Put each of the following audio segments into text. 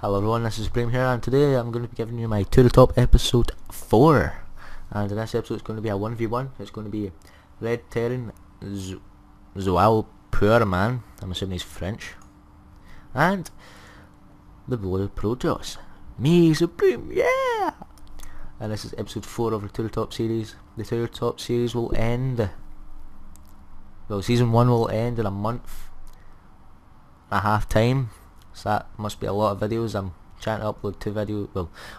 Hello everyone, this is Bream here, and today I'm going to be giving you my To The Top episode 4. And in this episode it's going to be a 1v1. It's going to be Red Terran ZOuPeurManTo, I'm assuming he's French, and the Blue Protoss, me Supreme, yeah! And this is episode 4 of the To The Top series. The To The Top series will end, well, season 1 will end in a month and a half time. So that must be a lot of videos. I'm trying to upload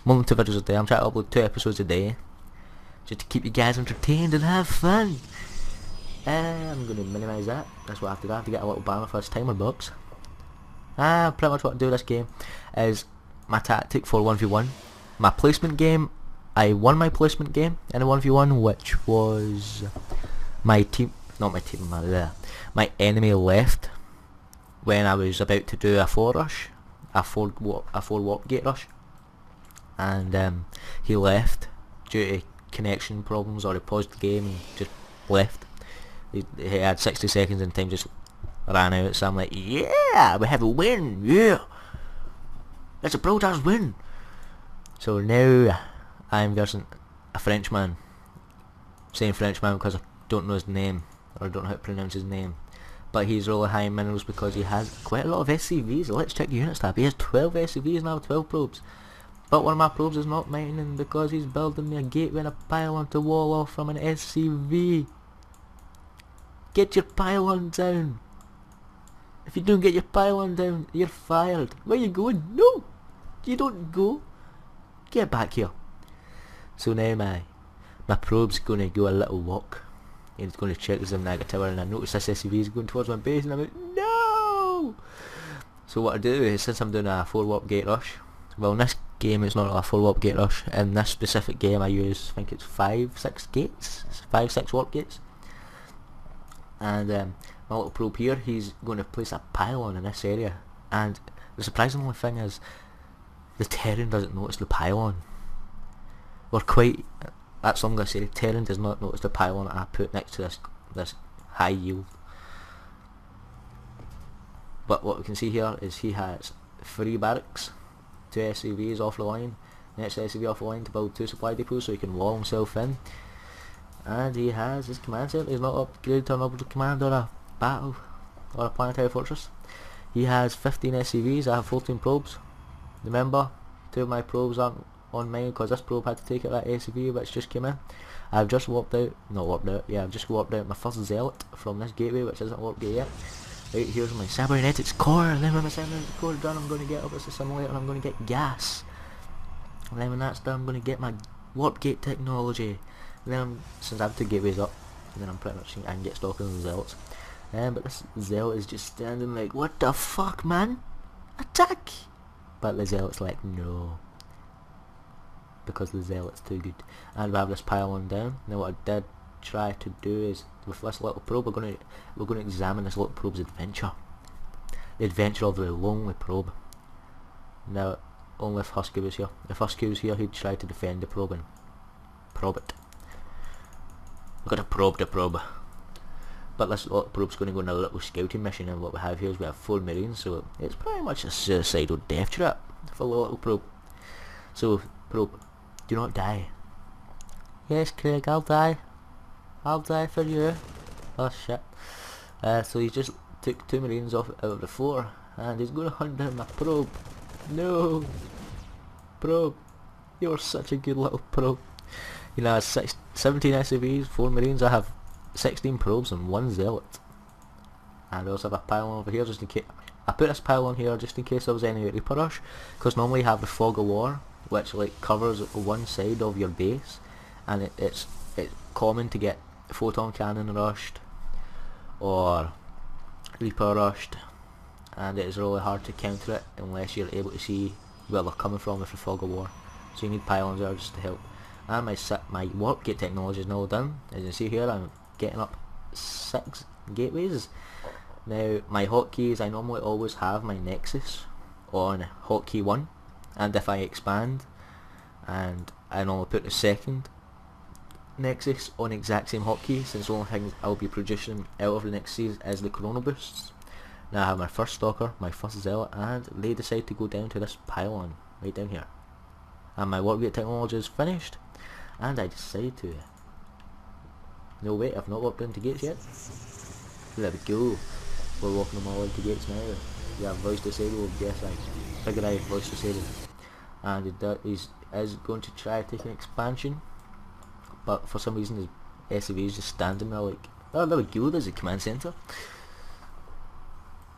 more than 2 videos a day. I'm trying to upload 2 episodes a day, just to keep you guys entertained and have fun. I'm going to minimise that. That's what I have to do. I have to get a little banner for this timer box. Pretty much what I do this game is my tactic for 1v1. My placement game, I won my placement game in a 1v1, which was my enemy left when I was about to do a 4 warp gate rush, and he left due to connection problems, or he paused the game and just left. He had 60 seconds and time just ran out, so I'm like, yeah, we have a win, yeah, it's a Protoss win. So now I'm versing a Frenchman, saying Frenchman because I don't know his name, or I don't know how to pronounce his name. But he's really high in minerals because he has quite a lot of SCVs. Let's check the unit tab. He has 12 SCVs and I have 12 probes. But one of my probes is not mining because he's building me a gateway and a pylon to wall off from an SCV. Get your pylon down. If you don't get your pylon down, you're fired. Where you going? No! You don't go. Get back here. So now my probe's going to go a little walk. He's going to check the Naga Tower, and I notice this SCV is going towards my base, and I'm like, no! So what I do is, since I'm doing a 4 warp gate rush, well, in this game it's not a 4 warp gate rush. In this specific game I use, I think it's 5-6 gates, 5-6 warp gates. And my little probe here, he's going to place a pylon in this area, and the surprising thing is the Terran doesn't notice the pylon. That's all I'm going to say. Terran does not notice the pylon that I put next to this high yield. But what we can see here is he has 3 barracks, 2 SCVs off the line, next SCV off the line to build 2 supply depots so he can wall himself in. And he has his command center. He's not upgraded to an orbital command or a battle or a planetary fortress. He has 15 SCVs. I have 14 probes. Remember, 2 of my probes aren't on mine because this probe had to take out that SCV which just came in. I've just I've just warped out my first zealot from this gateway, which isn't warped gate yet. Right, here's my cybernetics core, and then when my cybernetics core is done, I'm going to get up as a simulator and I'm going to get gas. And then when that's done, I'm going to get my warp gate technology. And then since I have 2 gateways up, then I'm pretty much I can get stock on the zealots. But this zealot is just standing like, what the fuck, man? Attack! But the zealot's like, no, because the zealot's too good. And we have this pylon down. Now what I did try to do is, with this little probe, we're going to examine this little probe's adventure. The adventure of the lonely probe. Now, only if Husky was here. If Husky was here, he'd try to defend the probe and probe it. We're going to probe the probe. But this little probe's going to go on a little scouting mission, and what we have here is we have 4 marines, so it's pretty much a suicidal death trap for the little probe. So, probe, do not die. Yes, Craig, I'll die. I'll die for you. Oh shit. So he just took 2 marines off out of the 4, and he's going to hunt down my probe. No! Probe, you're such a good little probe. You know, 17 SCVs, 4 marines. I have 16 probes and 1 zealot. And I also have a pylon over here just in case. I put this pylon here just in case there was any Reaper rush, because normally you have the fog of war, which like covers one side of your base, and it's common to get photon cannon rushed or Reaper rushed, and it is really hard to counter it unless you're able to see where they're coming from with the fog of war. So you need pylons there just to help. And my warp gate technology is now done. As you can see here, I'm getting up 6 gateways. Now my hotkeys, I normally always have my Nexus on hotkey 1, and if I expand, and I normally put the second Nexus on exact same hotkey, since the only thing I'll be producing out of the Nexus is the chrono boosts. Now I have my first stalker, my first zealot, and they decide to go down to this pylon right down here. And my warp gate technology is finished, and I decide to... No wait, I've not walked into gates yet. There we go. We're walking them all into gates now. Yeah, voice disabled, yes, I figured out voice disabled. And he is going to try to take an expansion, but for some reason his SCV is just standing there like, oh there we go, there's a command centre.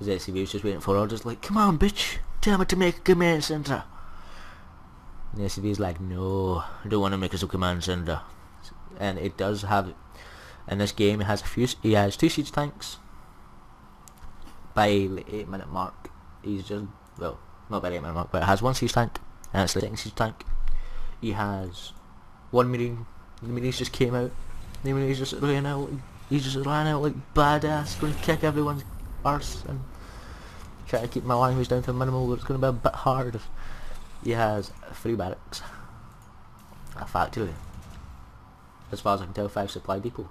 His SCV is just waiting for orders like, come on bitch, tell me to make a command centre. And the SCV is like, no, I don't want to make us a command centre. And it does have, in this game he has 2 siege tanks. By the 8-minute mark he's just, well, not by the 8-minute mark, but it has 1 siege tank, and it's the 2nd siege tank. He has 1 marine, the marines just came out, the marines just ran out, he just ran out like badass, going to kick everyone's arse, and try to keep my language down to a minimal, but it's going to be a bit hard. He has 3 barracks, a factory, as far as I can tell 5 supply depot.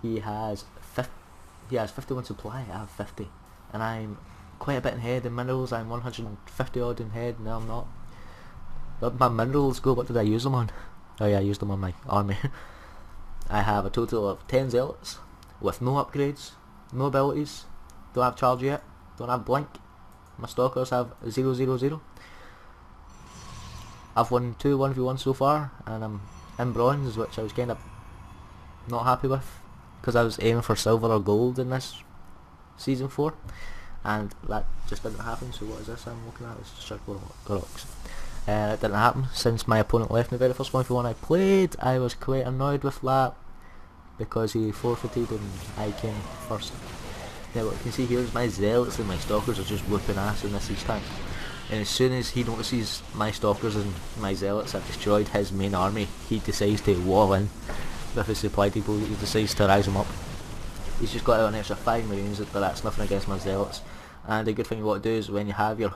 He has 51 supply, I have 50, and I'm quite a bit in head in minerals. I'm 150 odd in head, no I'm not. But my minerals go, what did I use them on? Oh yeah, I used them on my army. I have a total of 10 zealots, with no upgrades, no abilities, don't have charge yet, don't have blink. My stalkers have 000. I've won 2 1v1 so far, and I'm in bronze, which I was kind of not happy with, because I was aiming for silver or gold in this season 4, and that just didn't happen. So what is this I'm looking at? It's just circular rocks. It didn't happen since my opponent left in the very first 1v1 I played. I was quite annoyed with that, because he forfeited and I came first. Now what you can see here is my zealots and my stalkers are just whooping ass in this siege tank. And as soon as he notices my stalkers and my zealots have destroyed his main army, he decides to wall in with his supply depot. He decides to rise them up. He's just got out an extra 5 marines, but that's nothing against my zealots. And the good thing you want to do is when you have your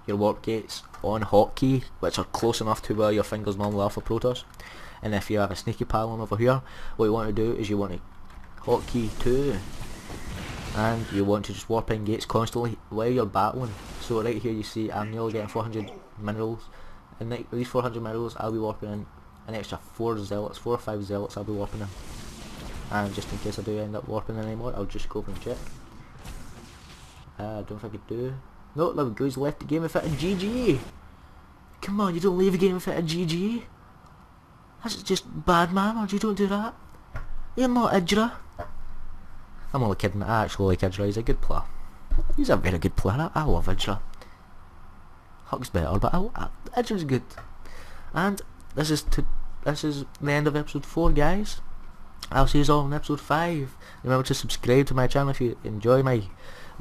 warp gates on hotkey, which are close enough to where your fingers normally are for Protoss, and if you have a sneaky pylon over here, what you want to do is you want to hotkey 2, and you want to just warp in gates constantly while you're battling. So right here you see I'm nearly getting 400 minerals, and these 400 minerals I'll be warping in an extra 4 zealots, 4 or 5 zealots I'll be warping in. And just in case I do end up warping in anymore, I'll just go over and check. I don't think I do. No, there we go, he's left the game without a GG. Come on, you don't leave a game without a GG. That's just bad manners, you don't do that. You're not Idra. I'm only kidding, I actually like Idra, he's a good player. He's a very good player, I love Idra. Huck's better, but Idra's good. And this is the end of episode 4, guys. I'll see you all in episode 5. Remember to subscribe to my channel if you enjoy my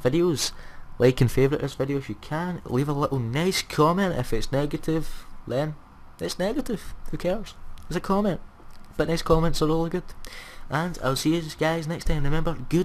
videos. Like and favourite this video if you can. Leave a little nice comment. If it's negative, then it's negative. Who cares? It's a comment. But nice comments are really good. And I'll see you guys next time. Remember, good